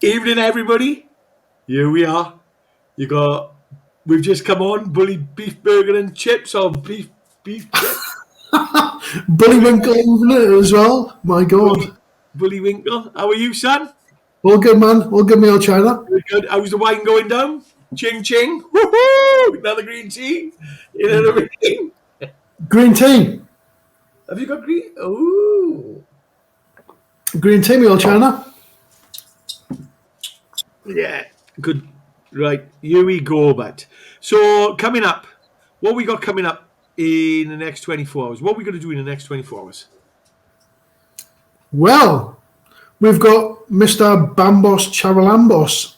Evening, everybody. Here we are. We've just come on Bully Beef Burger and Chips or beef chips. Bullywinkel as well. My God. Bullywinkle. How are you, son? All good, man. All good, me old China. Very good. How's the wine going down? Ching ching. Woohoo! Another green tea. You know what I mean? Green tea. Have you got green? Ooh. Green tea, me old China. Yeah. Good. Right. Here we go, but so coming up, what we got coming up in the next 24 hours? What are we going to do in the next 24 hours? Well, we've got Mr. Bambos Charalambos.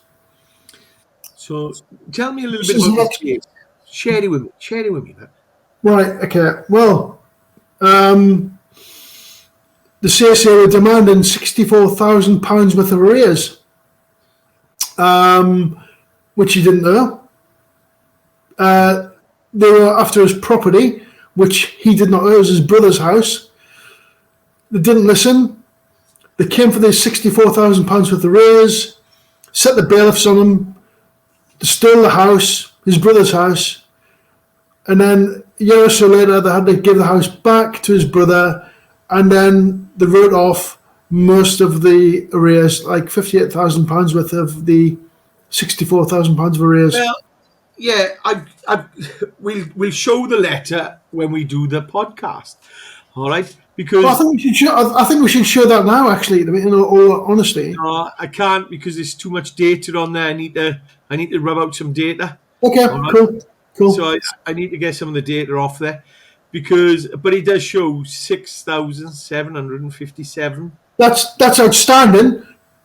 So tell me a little bit about this case. Share it with me. Man. Right, okay. Well, the CSA were demanding £64,000 worth of arrears, which he didn't know. They were after his property, which he did not own. It was his brother's house. They didn't listen. They came for these £64,000 worth of arrears, set the bailiffs on him, they stole the house, his brother's house, and then a year or so later they had to give the house back to his brother, and then they wrote off most of the arrears, like £58,000 worth of the £64,000 of arrears. Well, yeah, we'll show the letter when we do the podcast. All right, because well, I think we should show that now. Actually, in all honesty, no, I can't because there's too much data on there. I need to rub out some data. Okay, right. Cool. So I need to get some of the data off there but it does show 6,757. That's outstanding.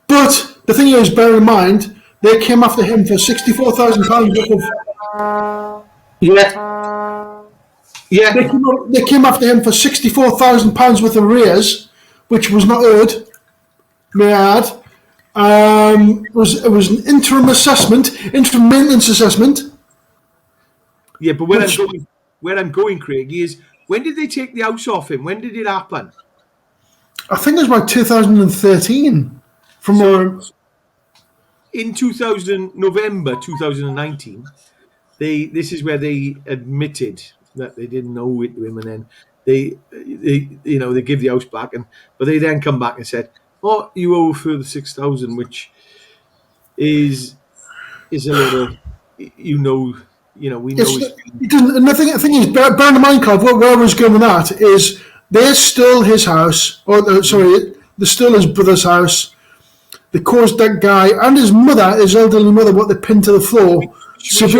But the thing is, bear in mind, they came after him for £64,000 worth of. Yeah. They came after him for £64,000 worth of arrears, which was not owed. May I add? It was an interim maintenance assessment. Yeah, but where I'm going, Craig, is when did they take the house off him? When did it happen? I think it was about 2013. In November 2019, this is where they admitted that they didn't owe it to him, and then they give the house back, but they then come back and said, "Oh, you owe a further 6,000," which is a little, we know. And the thing is, bear in mind, Clive, where I was going with that is they stole his house, they stole his brother's house. They caused that guy and his elderly mother, what they pinned to the floor. Should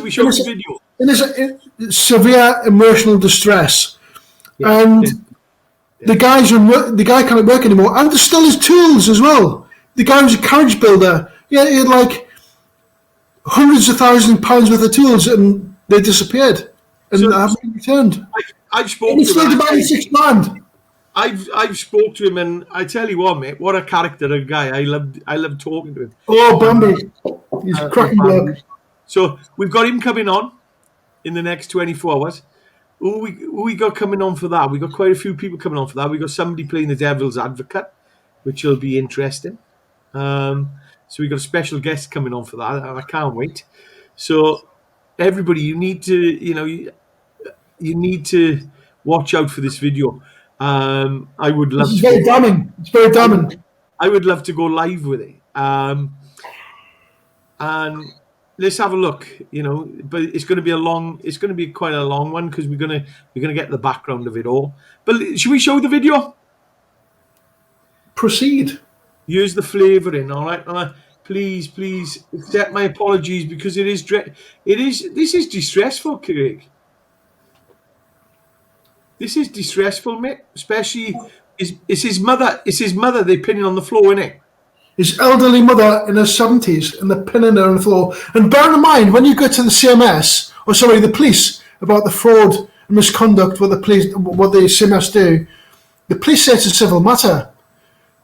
we show the video? In severe emotional distress, and the guy can't work anymore, and they stole his tools as well. The guy was a carriage builder. Yeah, he had like hundreds of thousands of pounds worth of tools, and they disappeared, and haven't been returned. I've spoken to him. £6 grand. I've spoke to him, and I tell you what, mate, what a character of a guy. I loved talking to him. Oh, Bambos, he's a cracking bloke. So we've got him coming on in the next 24 hours. Who we got coming on for that? We got quite a few people coming on for that. We got somebody playing the devil's advocate, which will be interesting. So we got a special guest coming on for that, and I can't wait. So everybody, you need to watch out for this video. I would love. It's very damning. It's very damning. I would love to go live with it. And let's have a look. But it's going to be quite a long one because we're going to get the background of it all. But should we show the video? Proceed. Use the flavouring, all right? Please accept my apologies because this is distressful, Craig. This is distressful, mate. Especially, it's his mother. It's his mother. They're pinning on the floor, isn't it? His elderly mother in her 70s, and they're pinning her on the floor. And bear in mind, when you go to the CMS, the police, about the fraud and misconduct, what the CMS do, the police say it's a civil matter.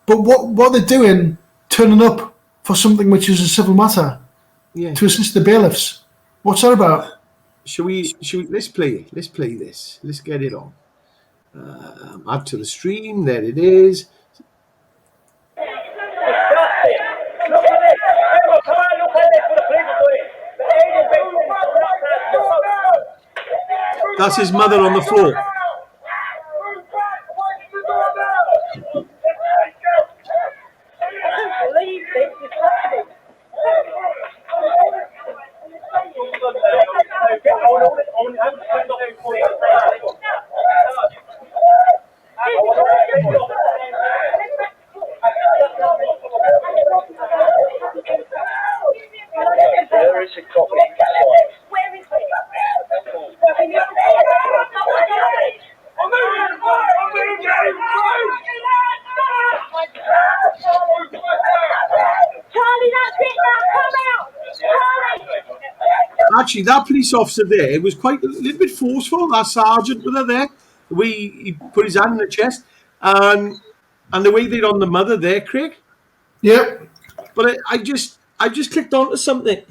But what they're doing, turning up for something which is a civil matter, to assist the bailiffs. What's that about? Should we? Let's play this. Let's get it on. Add to the stream. There it is. That's his mother on the floor. There is a copy. Where is it? Charlie, that's it now. Come out. Charlie. Actually, that police officer there was quite a little bit forceful. That sergeant with her there, the way he put his hand in the chest, and the way they'd on the mother there, Craig. Yep. But I just clicked onto something.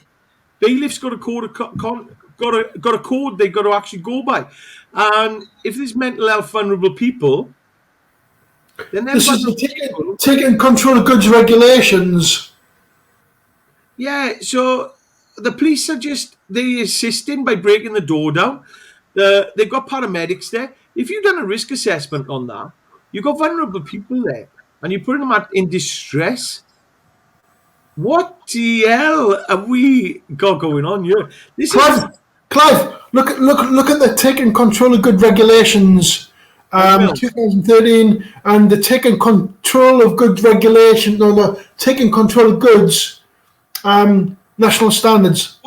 Bailiffs got a code, got a code they've got to actually go by, and if there's mental health vulnerable people, then This is the taking control of goods regulations. Yeah, so the police are they're assisting by breaking the door down. They've got paramedics there. If you've done a risk assessment on that, you've got vulnerable people there, and you're putting them in distress. What the hell have we got going on here? Clive, look at the taking control of good regulations, 2013, and the taking control of goods regulation, the taking control of goods, national standards.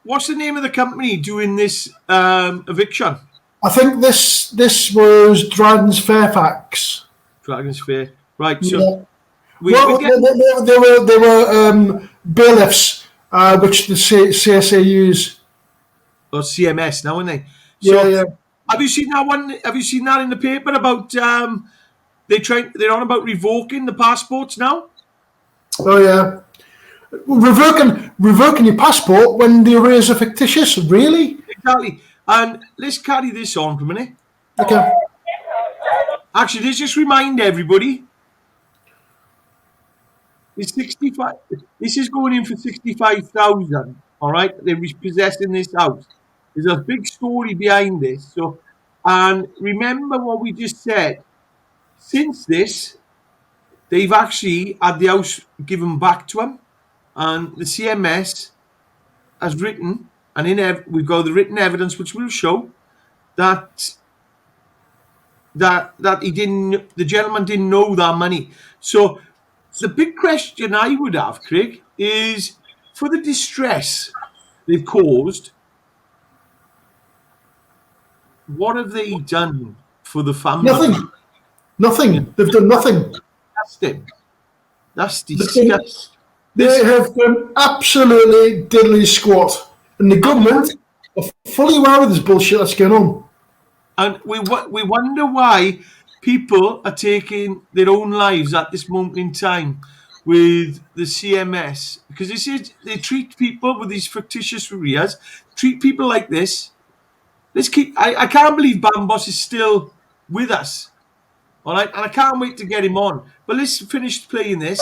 What's the name of the company doing this eviction? I think this was Dragons Fairfax. Dragons Fair, right? So. Yeah. They were bailiffs, which the CSA use. Or CMS now, aren't they? So, yeah. Have you seen that one? Have you seen that in the paper about they're on about revoking the passports now? Oh yeah, revoking your passport when the arrears are fictitious, really? Exactly. And let's carry this on for a minute. Okay. Actually, let's just remind everybody. It's 65. This is going in for 65,000. All right, they're repossessing this house. There's a big story behind this. So, and remember what we just said. Since this, they've actually had the house given back to them, and the CMS has written, and we've got the written evidence which will show that the gentleman didn't know that money. So. The big question I would have, Craig, is for the distress they've caused, what have they done for the family? Nothing. They've done nothing. That's disgusting. They have done absolutely diddly squat. And the government are fully aware of this bullshit that's going on. And we wonder why people are taking their own lives at this moment in time with the CMS, because they treat people with these fictitious arrears, treat people like this. I can't believe Bambos is still with us, all right, and I can't wait to get him on. But let's finish playing this.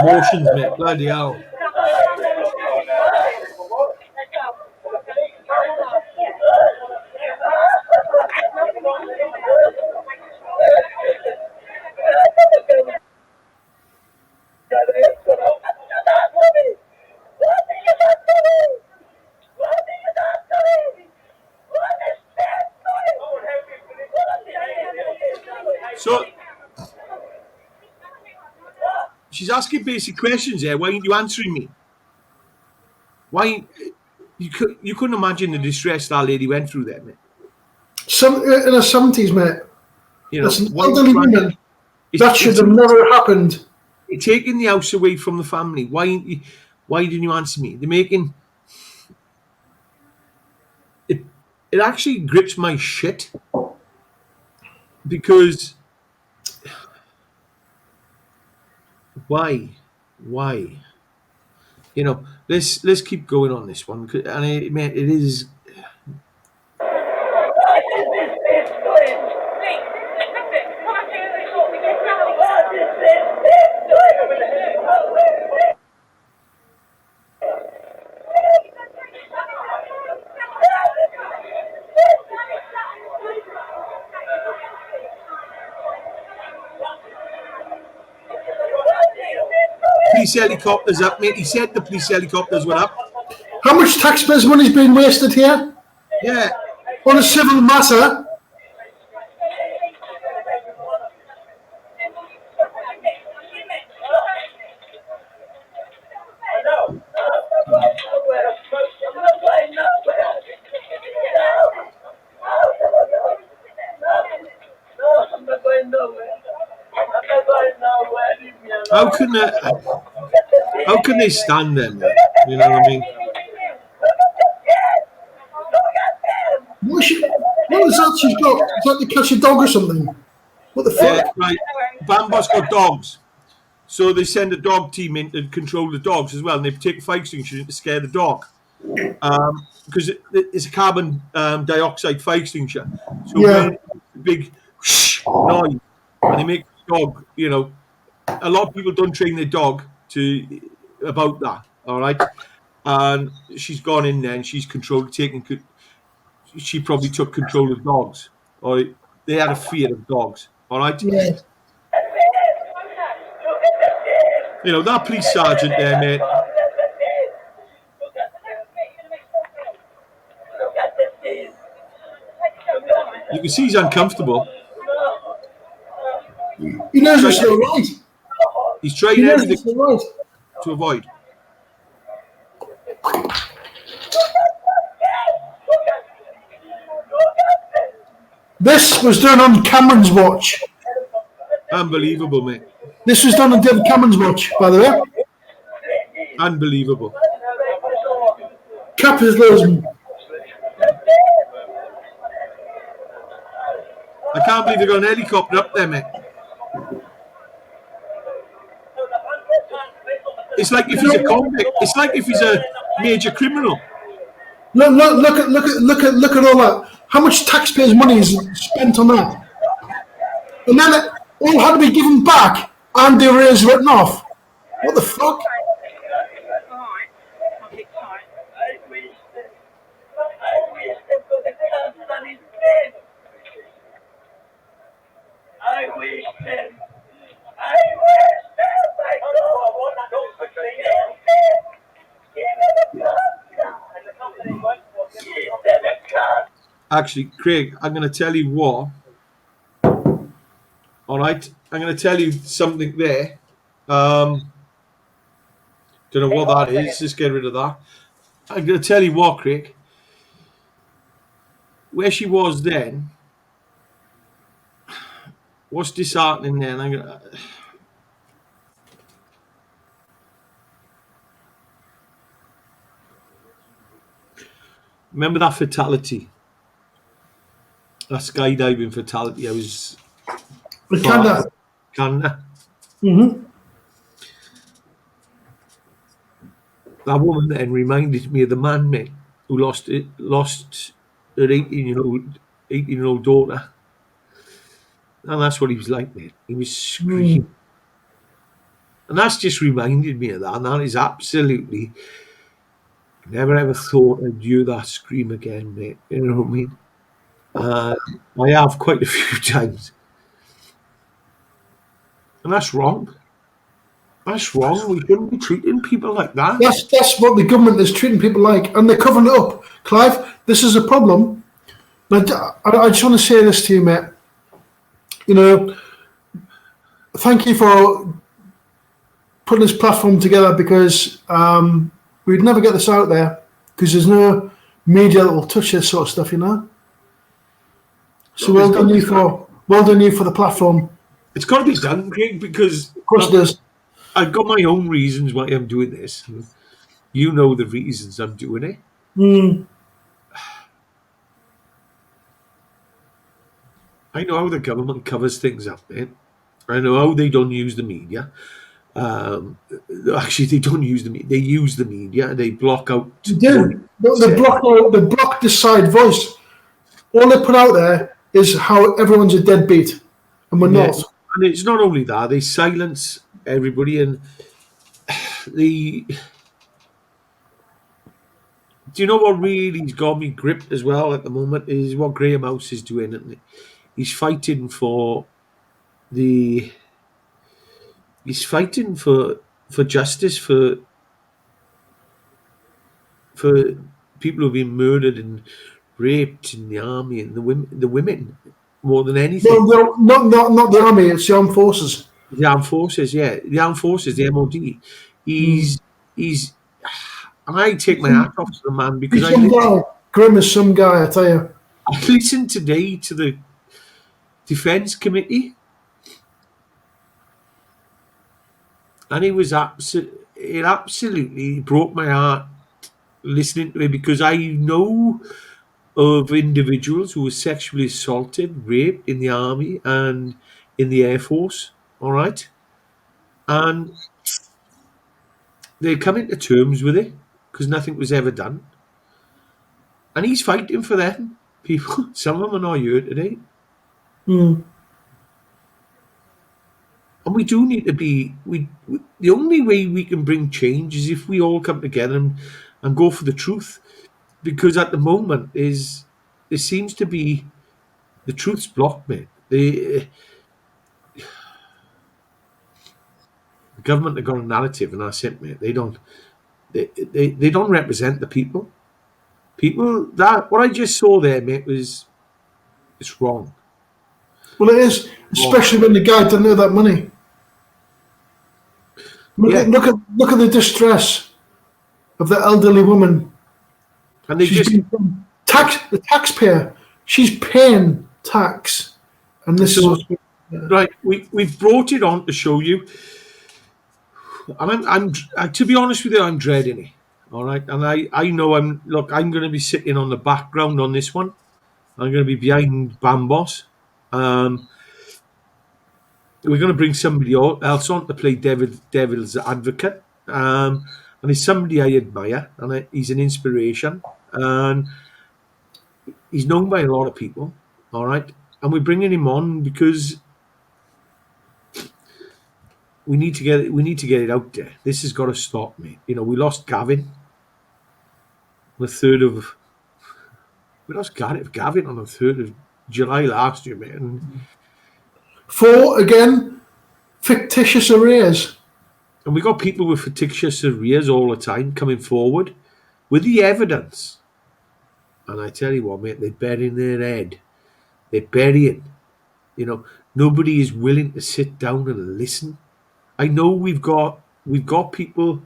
Motions, mate. Bloody hell. So she's asking basic questions there. Why aren't you answering me? Why you couldn't imagine the distress that lady went through there, mate. In her 70s, mate. You know, elderly women. That should have never happened. You're taking the house away from the family. Why didn't you answer me? They're making it actually grips my shit, because Why? Why? You know, let's keep going on this one, and man, it is. Police helicopters up, mate. He said the police helicopters went up. How much taxpayers' money's been wasted here Yeah. on a civil matter? How can they, how can they stand there, mate? You know what I mean? What is that she's got? Is that to catch a dog or something? What the Yeah, fuck? right. Bambos got dogs. So they send a dog team in to control the dogs as well, and they take a fire extinguisher to scare the dog. Because it's a carbon dioxide fire extinguisher. So Yeah. when the big noise, and they make the dog, you know, a lot of people don't train their dog about that. All right, and she's gone in there and she's she probably took control of dogs, or they had a fear of dogs. All right, Yeah. you know that police sergeant there, mate. You can see he's uncomfortable. He knows it's not right. He's trying He knows everything it's not right. to avoid. This was done on Cameron's watch. Unbelievable, mate. This was done on David Cameron's watch, by the way. Unbelievable. Capitalism. I can't believe they got an helicopter up there, mate. It's like if he's a convict. It's like if he's a major criminal. Look at all that. How much taxpayers' money is spent on that? And then it all had to be given back and the arrears written off. What the fuck? Actually, Craig, I'm going to tell you what. All right, I'm going to tell you something there. Don't know what that is. Just get rid of that. I'm going to tell you what, Craig. Where she was then, what's disheartening then? Remember that fatality? That skydiving fatality. I was Canada. Canada. Mm-hmm. That woman then reminded me of the man, mate, who lost her 18-year-old daughter. And that's what he was like, mate. He was screaming. And that's just reminded me of that. And that is absolutely never ever thought I'd do that scream again, mate. You know what I mean? I have quite a few times. And that's wrong. That's wrong. We shouldn't be treating people like that. That's what the government is treating people like, and they're covering it up. Clive, this is a problem. But I just want to say this to you, mate. You know, thank you for putting this platform together, because we'd never get this out there because there's no media that will touch this sort of stuff, you know. So well done you for the platform. It's got to be done, Craig, because Of course it does. I've got my own reasons why I'm doing this. You know the reasons I'm doing it. I know how the government covers things up, mate. I know how they don't use the media. Actually, they don't use the media. They use the media. They block out They what do. he said. They block the side voice. All they put out there is how everyone's a deadbeat, and we're Yeah, not. and it's not only that, they silence everybody. And the do you know what really's got me gripped as well at the moment is what Graham House is doing. And he's fighting for the he's fighting for justice for people who've been murdered and raped in the army, and the women more than anything. No, not the army. It's the armed forces. The armed forces, yeah, the armed forces, the MOD. Mm. He's and I take my hat off to the man because He's some guy. Grim is some guy, I tell you. I listened today to the defence committee, and it absolutely broke my heart listening to it, because I know of individuals who were sexually assaulted, raped in the army and in the air force. All right, and they're coming to terms with it because nothing was ever done, and he's fighting for them people. Some of them are not here today. Mm. And we do need to be. The only way we can bring change is if we all come together and go for the truth. Because at the moment there seems to be the truth's blocked, mate. The government have got a narrative, and that's it, mate. They don't represent the people. People that what I just saw there, mate, it's wrong. Well, it is, especially when the guy doesn't know that money. Yeah. Look at the distress of the elderly woman. And they She's just been the taxpayer. She's paying tax, and this is what's right. We've brought it on to show you, and to be honest with you, I'm dreading it. All right, and I know I'm going to be sitting on the background on this one. I'm going to be behind Bambos. We're going to bring somebody else on to play devil's advocate. And he's somebody I admire, and he's an inspiration. And he's known by a lot of people. All right, and we're bringing him on because we need to get it out there. This has got to stop, mate. You know, we lost Gavin. We lost Gavin on the 3rd of July last year, mate. And again, fictitious arrears. And we got people with fictitious arrears all the time coming forward with the evidence. And I tell you what, mate, they're burying their head. They're burying. You know, nobody is willing to sit down and listen. I know we've got people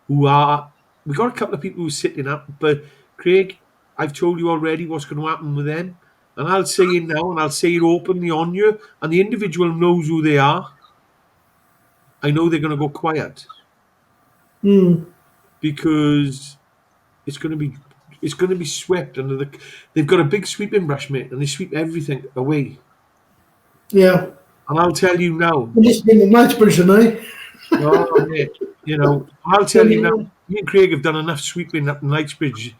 who are. We've got a couple of people who are sitting up, but Craig, I've told you already what's going to happen with them. And I'll say it now, and I'll say it openly on you, and the individual knows who they are. I know they're going to go quiet. Because it's going to be swept under the. They've got a big sweeping brush, mate, and they sweep everything away. Yeah. And I'll tell you now. It's been a nice person, eh? Oh, mate, you know, I'll tell you now. Me and Craig have done enough sweeping up Knightsbridge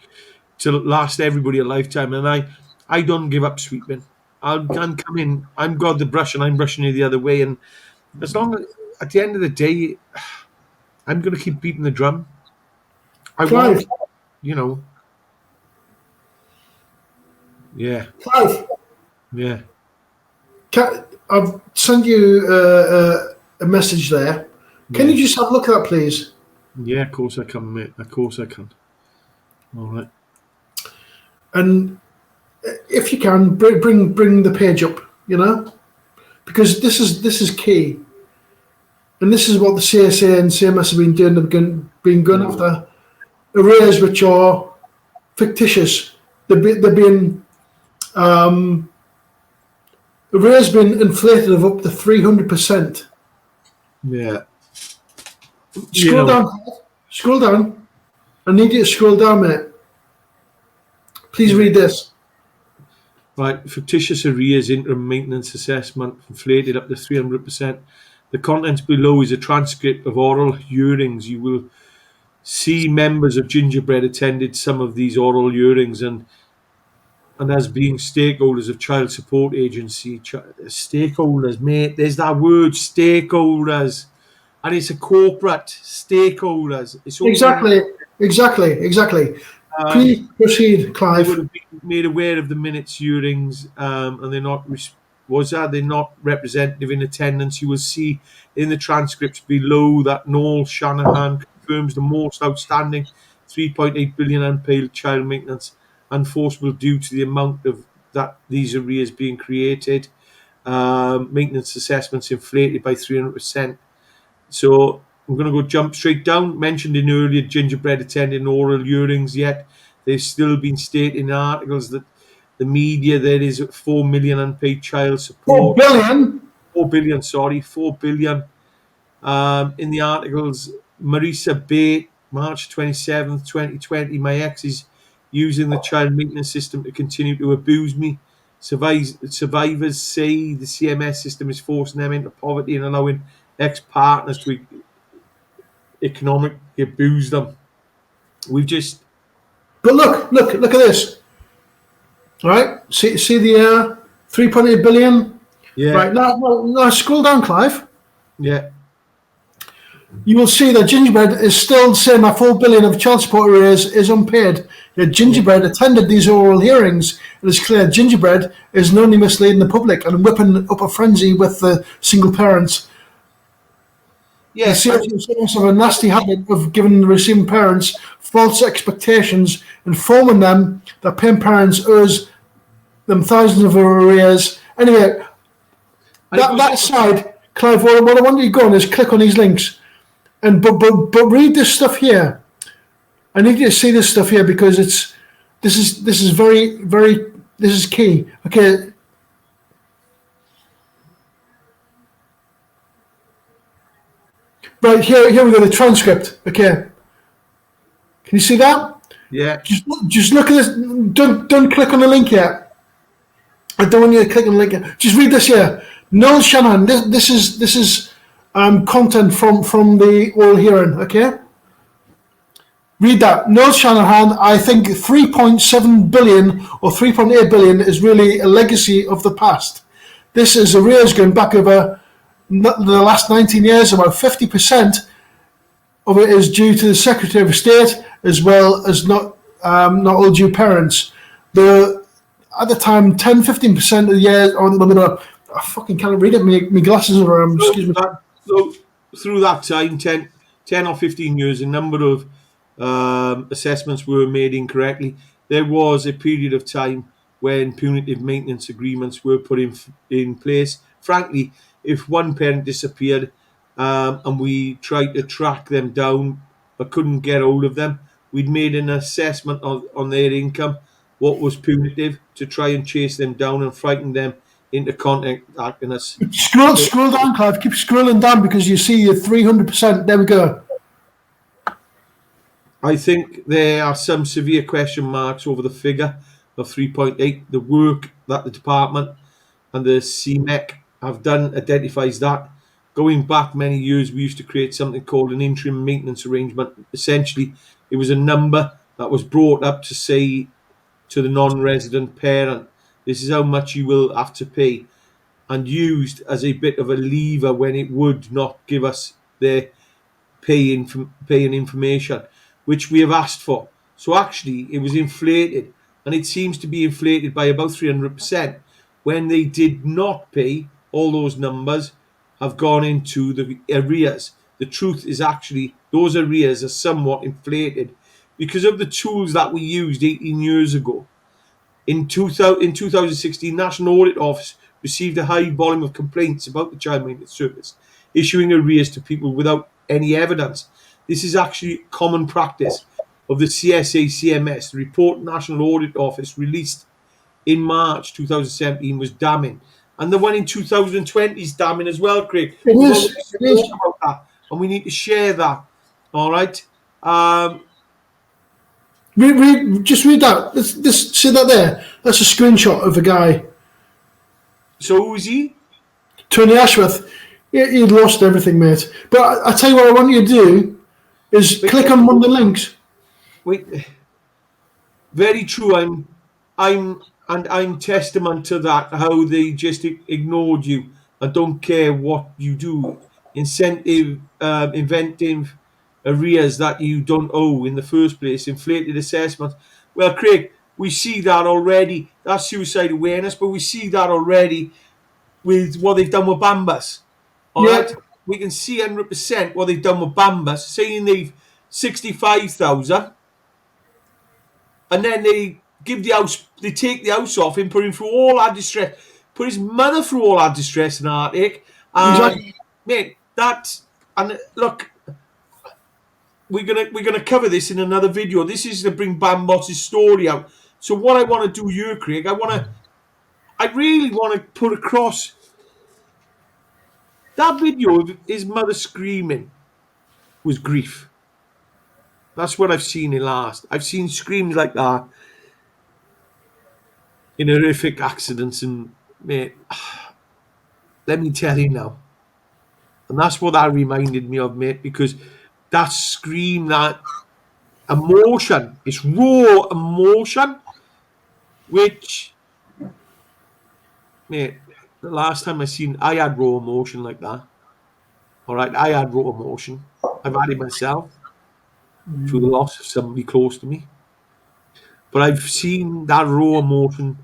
to last everybody a lifetime, and I don't give up sweeping. I'm come in. I'm got the brush, and I'm brushing you the other way. And as long as at the end of the day, I'm going to keep beating the drum. I Clive. want, you know. Yeah. Clive. Yeah. I've sent you a message there. Can you just have a look at that, please? Yeah, of course I can, mate. Of course I can. All right. And if you can, bring the page up, you know, because this is key. And this is what the CSA and CMS have been doing. They've been going after arrears which are fictitious. They've been arrears been inflated of up to 300%. Yeah. Scroll down. I need you to scroll down, mate. Please read this. Right, fictitious arrears interim maintenance assessment inflated up to 300%. The contents below is a transcript of oral hearings. You will see members of Gingerbread attended some of these oral hearings, and as being stakeholders of child support agency, stakeholders, mate. There's that word, stakeholders, and it's a corporate stakeholders. It's Exactly. um, Please proceed, they Clive. would have been made aware of the minutes hearings, and they're not. They're not representative in attendance. You will see in the transcripts below that Noel Shanahan confirms the most outstanding 3.8 billion unpaid child maintenance enforceable due to the amount of that these arrears being created. Maintenance assessments inflated by 300%. So I'm going to go jump straight down. Mentioned in earlier Gingerbread attending oral hearings, yet they've still been stating in articles that the media there is 4 million unpaid child 4 support. billion? 4 billion, sorry, 4 billion. In the articles, Marisa Bate, March 27th, 2020, my ex is using the child maintenance system to continue to abuse me. Survivors say the CMS system is forcing them into poverty and allowing ex-partners to economically abuse them. We've just... But look at this. All right, see the 3.8 billion. Yeah. Right now, scroll down, Clive. Yeah. You will see that Gingerbread is still saying that 4 billion of child support arrears is unpaid. Yet Gingerbread attended these oral hearings. It is clear Gingerbread is not only misleading the public and whipping up a frenzy with the single parents. Yeah. The CMS have a nasty habit of giving the receiving parents false expectations, informing them that paying parents owes them thousands of arrears. Anyway, that aside, Clive, what I want you to go on is click on these links. And but read this stuff here. I need you to see this stuff here because this is very this is key. Okay. Right here we go. The transcript. Okay. Can you see that? Yeah. Just look at this. Don't click on the link yet. I don't want you to click on the link yet. Just read this here. Noel Shanahan. This is content from the oral hearing, okay? Read that. Noel Shanahan, I think 3.7 billion or 3.8 billion is really a legacy of the past. This is arrears going back over the last 19 years. About 50% of it is due to the Secretary of State as well as not all due parents. At the time, 10-15% of the years, I fucking can't read it, my glasses are excuse me. So through that time, 10 or 15 years, a number of assessments were made incorrectly. There was a period of time when punitive maintenance agreements were put in place. Frankly, if one parent disappeared and we tried to track them down but couldn't get hold of them, we'd made an assessment on their income, what was punitive, to try and chase them down and frighten them into contacting us. Scroll down, Clive. Keep scrolling down because you see your 300%. There we go. I think there are some severe question marks over the figure of 3.8. The work that the department and the CMEC have done identifies that. Going back many years, we used to create something called an interim maintenance arrangement. Essentially, it was a number that was brought up to say to the non-resident parent, this is how much you will have to pay, and used as a bit of a lever when it would not give us their paying information, which we have asked for. So actually, it was inflated, and it seems to be inflated by about 300%. When they did not pay, all those numbers have gone into the arrears. The truth is actually those arrears are somewhat inflated because of the tools that we used 18 years ago. In 2016, National Audit Office received a high volume of complaints about the child maintenance service, issuing arrears to people without any evidence. This is actually common practice of the CSA CMS. The report National Audit Office released in March 2017 was damning. And the one in 2020 is damning as well, Craig. It is. About that, and we need to share that. All right. Just read that. See that there? That's a screenshot of a guy. So who is he? Tony Ashworth. You'd lost everything, mate. But I tell you what I want you to do is click on one of the links. Wait, very true. I'm testament to that. How they just ignored you and don't care what you do. Inventive arrears that you don't owe in the first place. Inflated assessments. Well, Craig, we see that already. That's suicide awareness, but we see that already with what they've done with Bambos. All Yeah. right, we can see 100% what they've done with Bambos, saying they've 65,000. And then they give the house, they take the house off him, put him through all our distress, put his mother through all our distress and heartache. Exactly. Mate, and look, we're gonna cover this in another video. This is to bring Bambos' story out. So what I want to do here, Craig, I really want to put across that video of his mother screaming was grief. That's what I've seen in last. I've seen screams like that in horrific accidents, and mate, let me tell you now. And that's what that reminded me of, mate, because that scream, that emotion, it's raw emotion, which, mate, the last time I had raw emotion like that. All right, I had raw emotion. I've had it myself through the loss of somebody close to me. But I've seen that raw emotion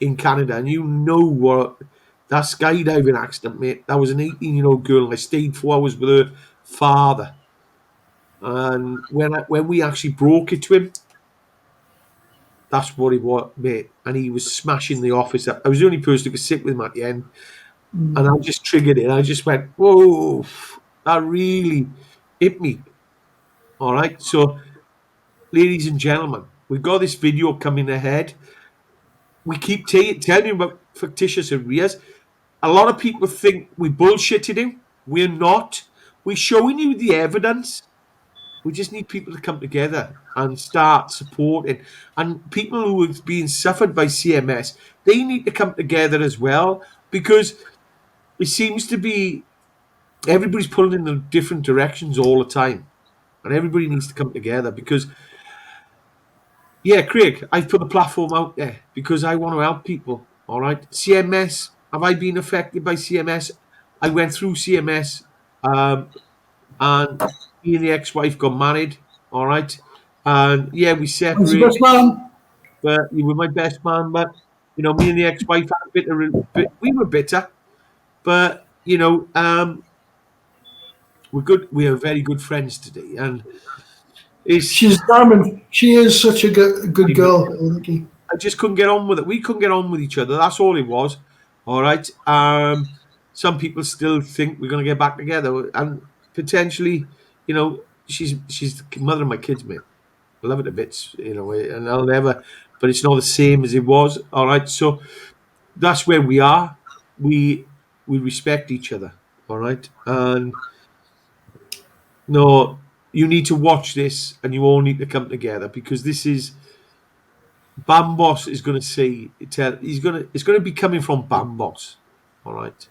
in Canada, and you know what? That skydiving accident, mate, that was an 18-year-old girl, and I stayed 4 hours with her father. And when we actually broke it to him, that's what it was, mate. And he was smashing the office up. I was the only person who could sit with him at the end. And I just triggered it. I just went, whoa, that really hit me. All right. So, ladies and gentlemen, we've got this video coming ahead. We keep telling you about fictitious arrears. A lot of people think we bullshitted him. We're not. We're showing you the evidence. We just need people to come together and start supporting. And people who have been suffered by CMS, they need to come together as well, because it seems to be everybody's pulling in the different directions all the time. And everybody needs to come together because, yeah, Craig, I've put the platform out there because I want to help people. All right. CMS, have I been affected by CMS? I went through CMS and me and the ex-wife got married. All right. And yeah, we That's separated. the best man. But you were my best man. But, me and the ex-wife had a bit, we were bitter. But, we're good. We are very good friends today. And She's diamond. She is such a good girl, Nicky. I just couldn't get on with it. We couldn't get on with each other. That's all it was. All right. Some people still think we're going to get back together, and potentially, she's the mother of my kids, mate. I love it a bit, and I'll never. But it's not the same as it was. All right. So that's where we are. We respect each other. All right. And no, you need to watch this, and you all need to come together because this is. Bambos is going to say it's going to be coming from Bambos, all right.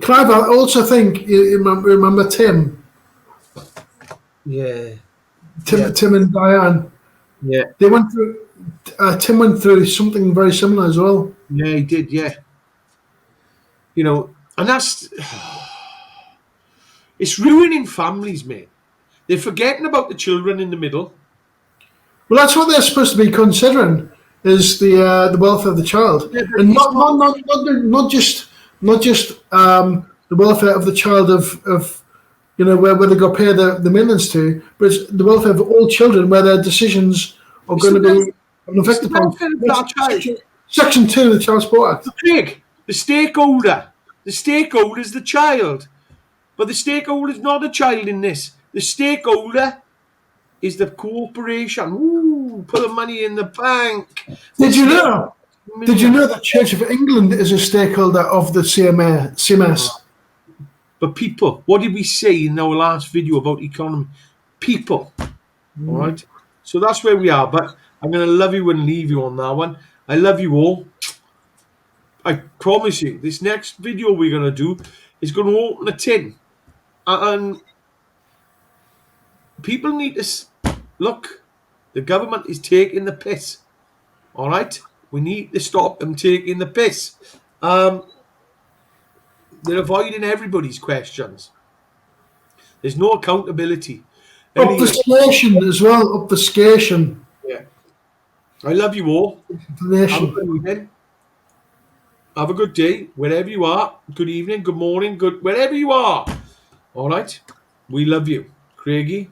Clive, I also think you remember Tim. Yeah. Tim and Diane. Yeah. They went through. Tim went through something very similar as well. Yeah, he did. Yeah. And that's it's ruining families, mate. They're forgetting about the children in the middle. Well, that's what they're supposed to be considering is the welfare of the child, Yeah, and not just the welfare of the child of where they got paid the millions to, but it's the welfare of all children where their decisions are going to be affected by Section 2 of the Child Support Act. Craig, the stakeholder is the child, but the stakeholder is not a child in this. The stakeholder is the corporation. Ooh, put the money in the bank. Did you know that Church of England is a stakeholder of the CMS? But people, what did we say in our last video about economy? People. All right. So that's where we are. But I'm going to love you and leave you on that one. I love you all. I promise you, this next video we're going to do is going to open a tin. And people need to look, the government is taking the piss. All right? We need to stop them taking the piss. They're avoiding everybody's questions. There's no accountability. Anyway, Obfuscation as well. Obfuscation. yeah. I love you all. Have a Information. good evening. Have a good day, wherever you are. Good evening, good morning, good wherever you are. All right? We love you. Craigie.